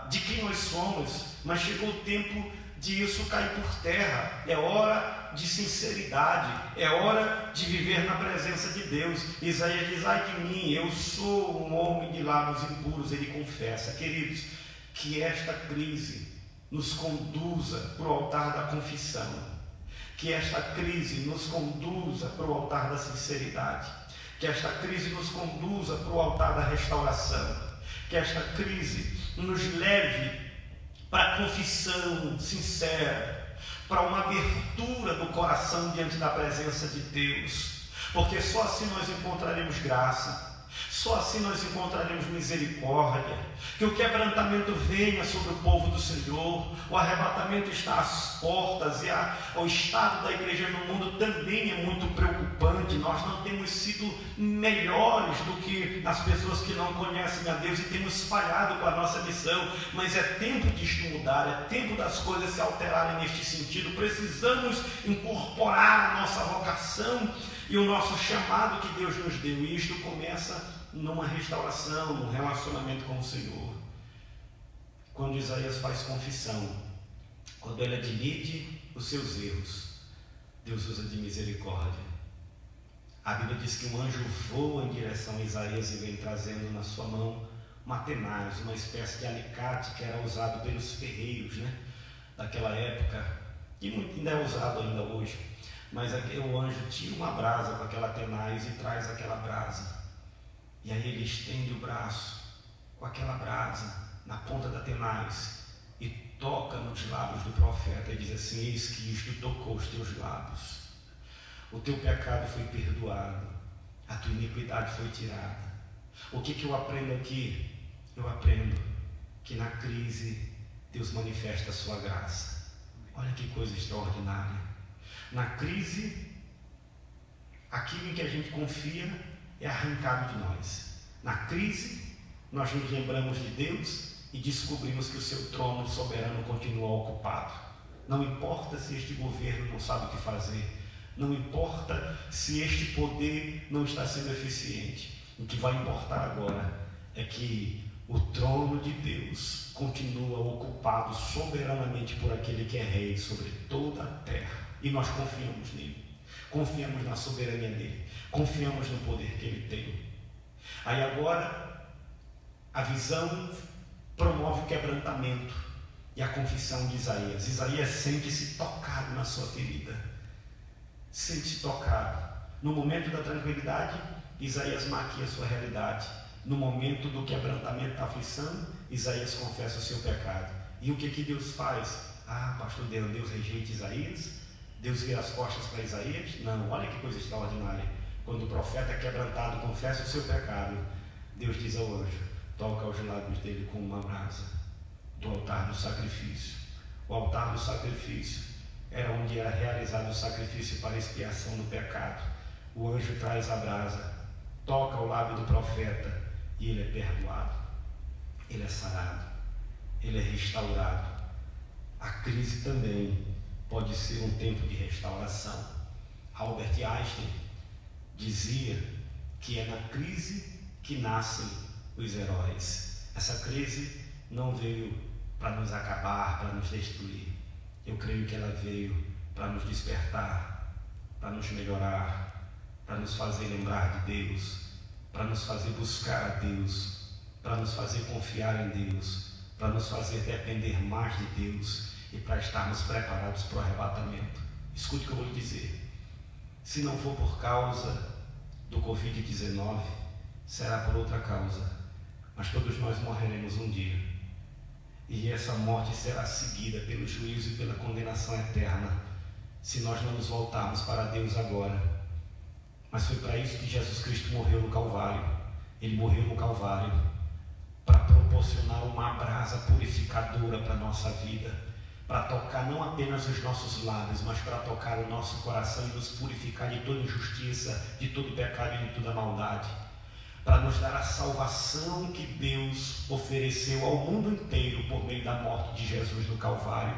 de quem nós somos. Mas chegou o tempo de isso cair por terra. É hora de sinceridade, é hora de viver na presença de Deus. Isaías diz: ai de mim, eu sou um homem de lábios impuros. Ele confessa. Queridos, que esta crise nos conduza para o altar da confissão, que esta crise nos conduza para o altar da sinceridade, que esta crise nos conduza para o altar da restauração, que esta crise nos leve para a confissão sincera, para uma abertura do coração diante da presença de Deus, porque só assim nós encontraremos graça, só assim nós encontraremos misericórdia. Que o quebrantamento venha sobre o povo do Senhor. O arrebatamento está às portas e o estado da igreja no mundo também é muito preocupante. Nós não temos sido melhores do que as pessoas que não conhecem a Deus e temos falhado com a nossa missão, mas é tempo de isto mudar, é tempo das coisas se alterarem neste sentido. Precisamos incorporar a nossa vocação e o nosso chamado que Deus nos deu, e isto começa numa restauração, num relacionamento com o Senhor. quando Isaías faz confissão, quando ele admite os seus erros, Deus usa de misericórdia. A Bíblia diz que um anjo voa em direção a Isaías e vem trazendo na sua mão uma tenaz, uma espécie de alicate que era usado pelos ferreiros, daquela época, e ainda é usado ainda hoje. Mas o anjo tira uma brasa com aquela tenaz e traz aquela brasa. E aí ele estende o braço com aquela brasa na ponta da tenaz e toca nos lábios do profeta e diz assim: eis que isto tocou os teus lábios. O teu pecado foi perdoado, a tua iniquidade foi tirada. O que eu aprendo aqui? Eu aprendo que na crise Deus manifesta a sua graça. Olha que coisa extraordinária. Na crise, aquilo em que a gente confia é arrancado de nós. Na crise, nós nos lembramos de Deus e descobrimos que o seu trono soberano continua ocupado. Não importa se este governo não sabe o que fazer, não importa se este poder não está sendo eficiente. O que vai importar agora é que o trono de Deus continua ocupado soberanamente por aquele que é rei sobre toda a terra. E nós confiamos nele, confiamos na soberania dele, confiamos no poder que ele tem. Aí agora, a visão promove o quebrantamento e a confissão de Isaías. Isaías sente-se tocado na sua ferida, sente-se tocado. No momento da tranquilidade, Isaías maquia a sua realidade. No momento do quebrantamento, da aflição, Isaías confessa o seu pecado. E o que Deus faz? Pastor Deus rejeita Isaías? Deus vira as costas para Isaías? Não, olha que coisa extraordinária. Quando o profeta é quebrantado, confessa o seu pecado, Deus diz ao anjo: toca aos lábios dele com uma brasa do altar do sacrifício. O altar do sacrifício era onde era realizado o sacrifício para expiação do pecado. O anjo traz a brasa, toca ao lábio do profeta e ele é perdoado, ele é sarado, ele é restaurado. A crise também pode ser um tempo de restauração. Albert Einstein dizia que é na crise que nascem os heróis. Essa crise não veio para nos acabar, para nos destruir. Eu creio que ela veio para nos despertar, para nos melhorar, para nos fazer lembrar de Deus, para nos fazer buscar a Deus, para nos fazer confiar em Deus, para nos fazer depender mais de Deus e para estarmos preparados para o arrebatamento. Escute o que eu vou lhe dizer. Se não for por causa do Covid-19, será por outra causa, mas todos nós morreremos um dia, e essa morte será seguida pelo juízo e pela condenação eterna, se nós não nos voltarmos para Deus agora. Mas foi para isso que Jesus Cristo morreu no Calvário. Ele morreu no Calvário para proporcionar uma brasa purificadora para a nossa vida, para tocar não apenas os nossos lábios, mas para tocar o nosso coração e nos purificar de toda injustiça, de todo pecado e de toda maldade, para nos dar a salvação que Deus ofereceu ao mundo inteiro por meio da morte de Jesus no Calvário.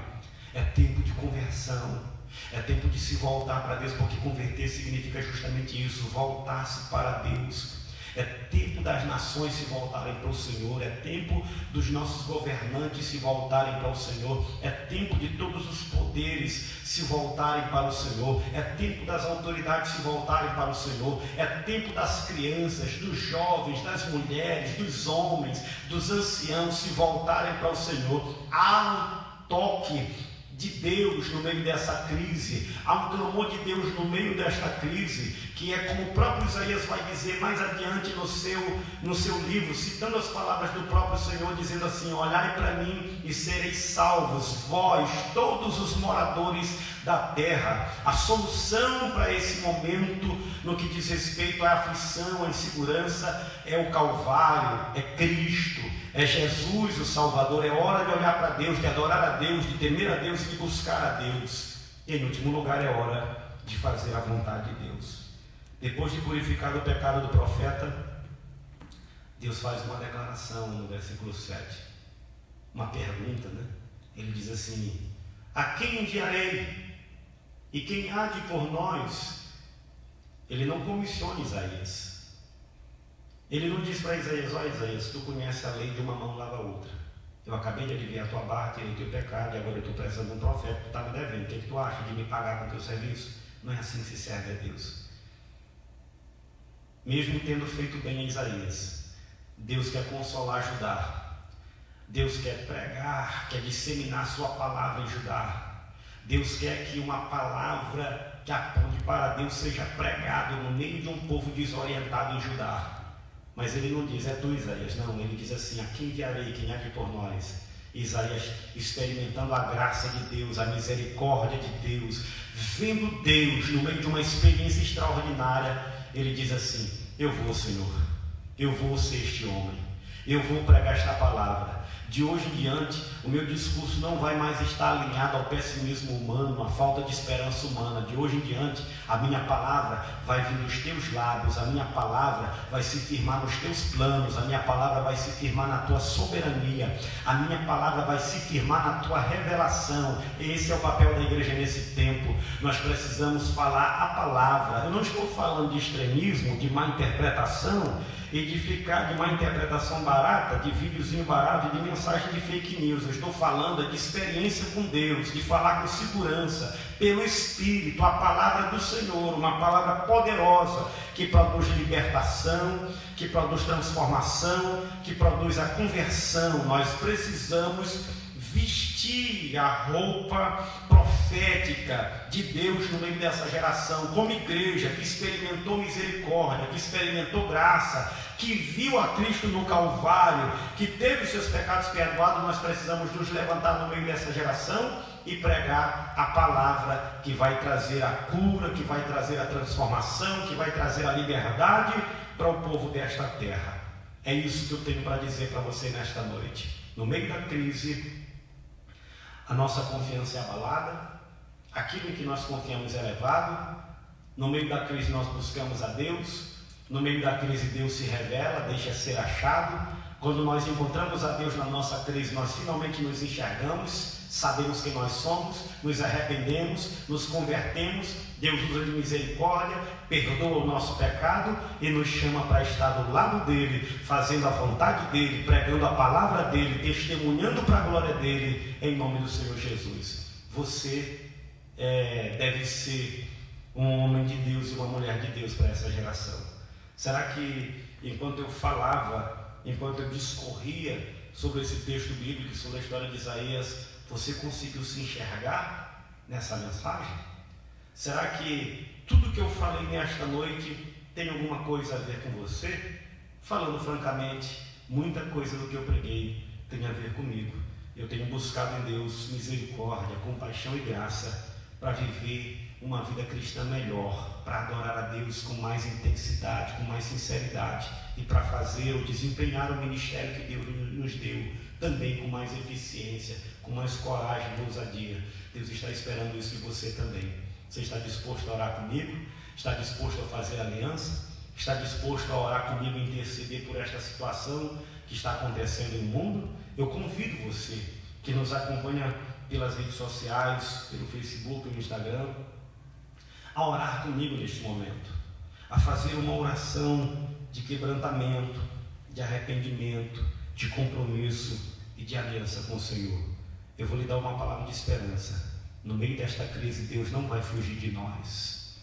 É tempo de conversão, é tempo de se voltar para Deus, porque converter significa justamente isso, voltar-se para Deus. É tempo das nações se voltarem para o Senhor, é tempo dos nossos governantes se voltarem para o Senhor, é tempo de todos os poderes se voltarem para o Senhor, é tempo das autoridades se voltarem para o Senhor, é tempo das crianças, dos jovens, das mulheres, dos homens, dos anciãos se voltarem para o Senhor. Há um toque de Deus no meio dessa crise, há um clamor de Deus no meio desta crise, que é como o próprio Isaías vai dizer mais adiante no seu livro, citando as palavras do próprio Senhor, dizendo assim: olhai para mim e sereis salvos, vós, todos os moradores da terra. A solução para esse momento, no que diz respeito à aflição, à insegurança, é o Calvário, é Cristo, é Jesus o Salvador. É hora de olhar para Deus, de adorar a Deus, de temer a Deus e de buscar a Deus. E em último lugar, é hora de fazer a vontade de Deus. Depois de purificar o pecado do profeta, Deus faz uma declaração no versículo 7, uma pergunta, Ele diz assim: a quem enviarei? E quem há de por nós? Ele não comissiona Isaías. Ele não diz para Isaías: ó Isaías, tu conhece a lei, de uma mão lava a outra. Eu acabei de aliviar a tua barra, tirei o teu pecado e agora eu estou precisando de um profeta, tu está me devendo, o que tu acha de me pagar com o teu serviço? Não é assim que se serve a Deus. Mesmo tendo feito bem em Isaías, Deus quer consolar Judá, Deus quer pregar, quer disseminar sua palavra em Judá. Deus quer que uma palavra que aponte para Deus seja pregada no meio de um povo desorientado em Judá. Mas ele não diz, é tu, Isaías, não, ele diz assim, a quem enviarei, quem há de por nós? Isaías experimentando a graça de Deus, a misericórdia de Deus, vendo Deus no meio de uma experiência extraordinária, ele diz assim, eu vou, Senhor, eu vou ser este homem, eu vou pregar esta palavra. De hoje em diante, o meu discurso não vai mais estar alinhado ao pessimismo humano, à falta de esperança humana. De hoje em diante, a minha palavra vai vir dos teus lábios, a minha palavra vai se firmar nos teus planos, a minha palavra vai se firmar na tua soberania, a minha palavra vai se firmar na tua revelação. Esse é o papel da igreja nesse tempo. Nós precisamos falar a palavra. Eu não estou falando de extremismo, de má interpretação, e de ficar de uma interpretação barata, de videozinho barato e de mensagem de fake news. Eu estou falando de experiência com Deus, de falar com segurança, pelo Espírito, a palavra do Senhor, uma palavra poderosa, que produz libertação, que produz transformação, que produz a conversão. Nós precisamos vestir a roupa profética de Deus no meio dessa geração, como igreja que experimentou misericórdia, que experimentou graça, que viu a Cristo no Calvário, que teve os seus pecados perdoados. Nós precisamos nos levantar no meio dessa geração e pregar a palavra que vai trazer a cura, que vai trazer a transformação, que vai trazer a liberdade para o povo desta terra. É isso que eu tenho para dizer para você nesta noite. No meio da crise, a nossa confiança é abalada, aquilo em que nós confiamos é elevado. No meio da crise nós buscamos a Deus, no meio da crise Deus se revela, deixa ser achado. Quando nós encontramos a Deus na nossa crise, nós finalmente nos enxergamos, sabemos quem nós somos, nos arrependemos, nos convertemos, Deus usa de misericórdia, perdoa o nosso pecado e nos chama para estar do lado dele, fazendo a vontade dele, pregando a palavra dele, testemunhando para a glória dele, em nome do Senhor Jesus. Você deve ser um homem de Deus e uma mulher de Deus para essa geração. Será que enquanto eu falava, enquanto eu discorria sobre esse texto bíblico, sobre a história de Isaías, você conseguiu se enxergar nessa mensagem? Será que tudo que eu falei nesta noite tem alguma coisa a ver com você? Falando francamente, muita coisa do que eu preguei tem a ver comigo. Eu tenho buscado em Deus misericórdia, compaixão e graça para viver uma vida cristã melhor, para adorar a Deus com mais intensidade, com mais sinceridade e para fazer ou desempenhar o ministério que Deus nos deu também com mais eficiência, com mais coragem e ousadia. Deus está esperando isso de você também. Você está disposto a orar comigo? Está disposto a fazer aliança? Está disposto a orar comigo e interceder por esta situação que está acontecendo no mundo? Eu convido você que nos acompanha pelas redes sociais, pelo Facebook, pelo Instagram, a orar comigo neste momento, a fazer uma oração de quebrantamento, de arrependimento, de compromisso e de aliança com o Senhor. Eu vou lhe dar uma palavra de esperança. No meio desta crise, Deus não vai fugir de nós.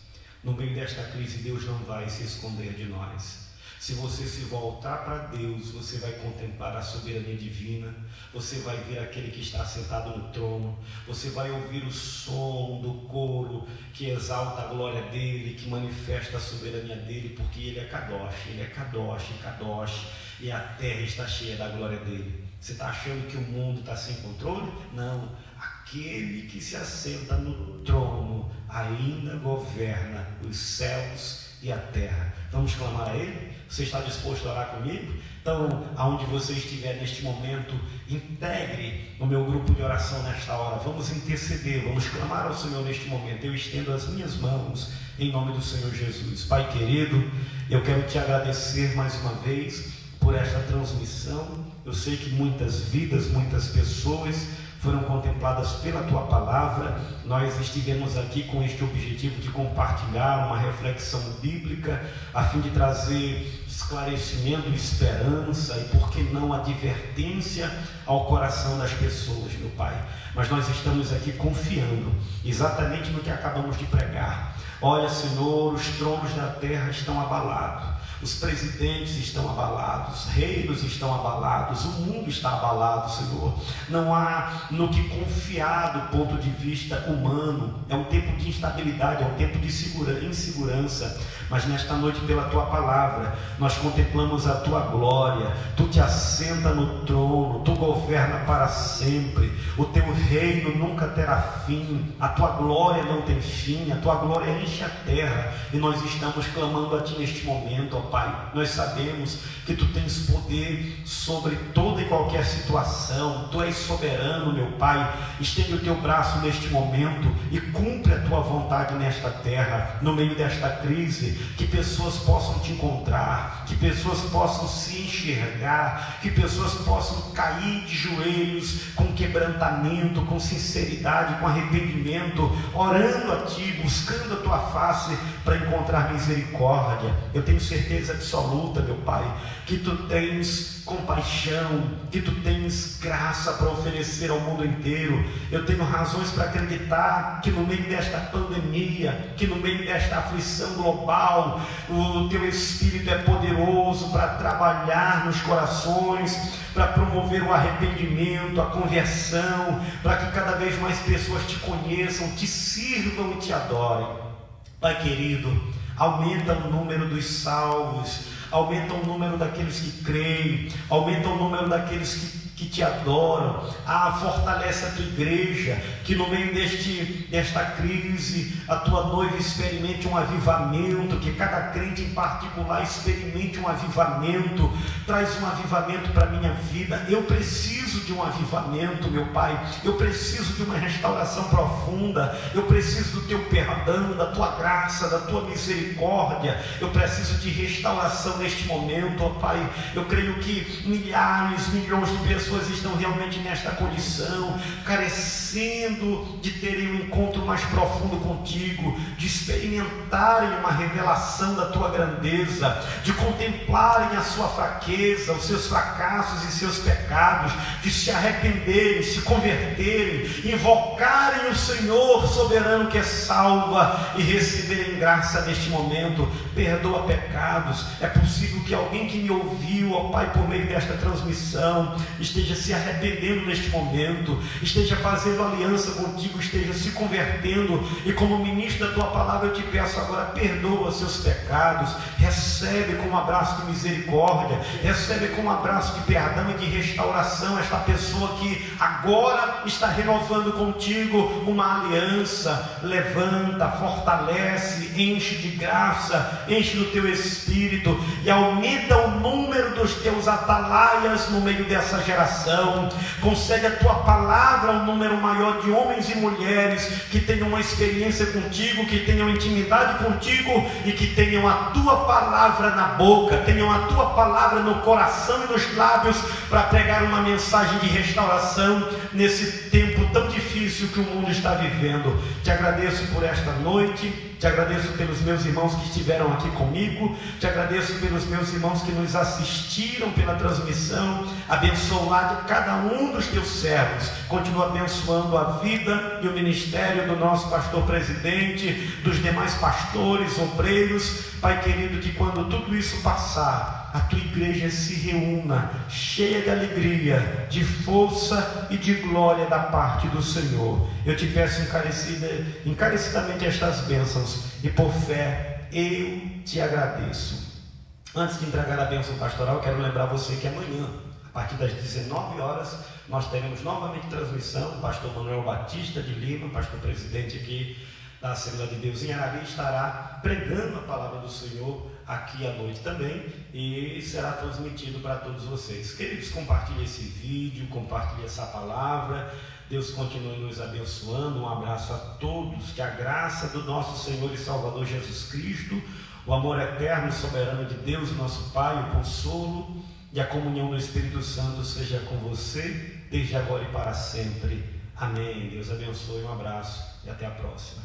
No meio desta crise, Deus não vai se esconder de nós. Se você se voltar para Deus, você vai contemplar a soberania divina, você vai ver aquele que está sentado no trono, você vai ouvir o som do coro que exalta a glória dele, que manifesta a soberania dele, porque ele é Kadosh, Kadosh, e a terra está cheia da glória dele. Você está achando que o mundo está sem controle? Não. Aquele que se assenta no trono ainda governa os céus e a terra. Vamos clamar a Ele? Você está disposto a orar comigo? Então, aonde você estiver neste momento, integre o meu grupo de oração nesta hora. Vamos interceder, vamos clamar ao Senhor neste momento. Eu estendo as minhas mãos em nome do Senhor Jesus. Pai querido, eu quero te agradecer mais uma vez por esta transmissão. Eu sei que muitas vidas, muitas pessoas foram contempladas pela Tua Palavra. Nós estivemos aqui com este objetivo de compartilhar uma reflexão bíblica, a fim de trazer esclarecimento, esperança e, por que não, advertência ao coração das pessoas, meu Pai. Mas nós estamos aqui confiando exatamente no que acabamos de pregar. Olha, Senhor, os tronos da terra estão abalados. Os presidentes estão abalados, reinos estão abalados, o mundo está abalado, Senhor. Não há no que confiar do ponto de vista humano. É um tempo de instabilidade, é um tempo de insegurança. Mas nesta noite, pela Tua palavra, nós contemplamos a Tua glória. Tu te assenta no trono, Tu governa para sempre. O Teu reino nunca terá fim. A Tua glória não tem fim. A Tua glória enche a terra. E nós estamos clamando a Ti neste momento, ó Pai. Nós sabemos que Tu tens poder sobre toda e qualquer situação. Tu és soberano, meu Pai. Estende o Teu braço neste momento e cumpre a Tua vontade nesta terra, no meio desta crise. Que pessoas possam Te encontrar, que pessoas possam se enxergar, que pessoas possam cair de joelhos com quebrantamento, com sinceridade, com arrependimento, orando a Ti, buscando a Tua face para encontrar misericórdia. Eu tenho certeza absoluta, meu Pai, que Tu tens compaixão, que Tu tens graça para oferecer ao mundo inteiro. Eu tenho razões para acreditar que no meio desta pandemia, que no meio desta aflição global, o Teu Espírito é poderoso para trabalhar nos corações, para promover o arrependimento, a conversão, para que cada vez mais pessoas Te conheçam, Te sirvam e Te adorem. Pai querido, aumenta o número dos salvos, aumenta o número daqueles que creem, aumenta o número daqueles que Te adoram. Fortalece a Tua igreja, que no meio desta crise a Tua noiva experimente um avivamento, que cada crente em particular experimente um avivamento. Traz um avivamento para a minha vida. Eu preciso de um avivamento, meu Pai. Eu preciso de uma restauração profunda. Eu preciso do Teu perdão, da Tua graça, da Tua misericórdia. Eu preciso de restauração neste momento, ó Pai. Eu creio que milhares, milhões de pessoas estão realmente nesta condição, carecendo de terem um encontro mais profundo contigo, de experimentarem uma revelação da Tua grandeza, de contemplarem a sua fraqueza, os seus fracassos e seus pecados, de se arrependerem, se converterem, invocarem o Senhor soberano que é salva e receberem graça neste momento. Perdoa pecados. É possível que alguém que me ouviu, ó Pai, por meio desta transmissão, esteja se arrependendo neste momento, esteja fazendo aliança contigo, esteja se convertendo, e como ministro da Tua palavra eu Te peço agora, perdoa seus pecados, recebe com um abraço de misericórdia, recebe com um abraço de perdão e de restauração esta pessoa que agora está renovando contigo uma aliança. Levanta, fortalece, enche de graça, enche do Teu Espírito e aumenta o número dos Teus atalaias no meio dessa geração. Concede a Tua palavra um número maior de homens e mulheres que tenham uma experiência contigo, que tenham intimidade contigo e que tenham a Tua palavra na boca, tenham a Tua palavra no coração e nos lábios para pregar uma mensagem de restauração nesse tempo tão difícil que o mundo está vivendo. Te agradeço por esta noite. Te agradeço pelos meus irmãos que estiveram aqui comigo. Te agradeço pelos meus irmãos que nos assistiram pela transmissão. Abençoa lá de cada um dos Teus servos. Continua abençoando a vida e o ministério do nosso pastor presidente, dos demais pastores, obreiros. Pai querido, que quando tudo isso passar, a Tua igreja se reúna, cheia de alegria, de força e de glória da parte do Senhor. Eu Te peço encarecidamente estas bênçãos, e por fé eu Te agradeço. Antes de entregar a bênção pastoral, quero lembrar você que amanhã, a partir das 19 horas, nós teremos novamente transmissão. O pastor Manuel Batista de Lima, pastor presidente aqui da Assembleia de Deus em Arari, estará pregando a palavra do Senhor aqui à noite também, e será transmitido para todos vocês. Queridos, compartilhe esse vídeo, compartilhe essa palavra. Deus continue nos abençoando. Um abraço a todos. Que a graça do nosso Senhor e Salvador Jesus Cristo, o amor eterno e soberano de Deus, nosso Pai, o consolo e a comunhão do Espírito Santo seja com você, desde agora e para sempre. Amém. Deus abençoe. Um abraço e até a próxima.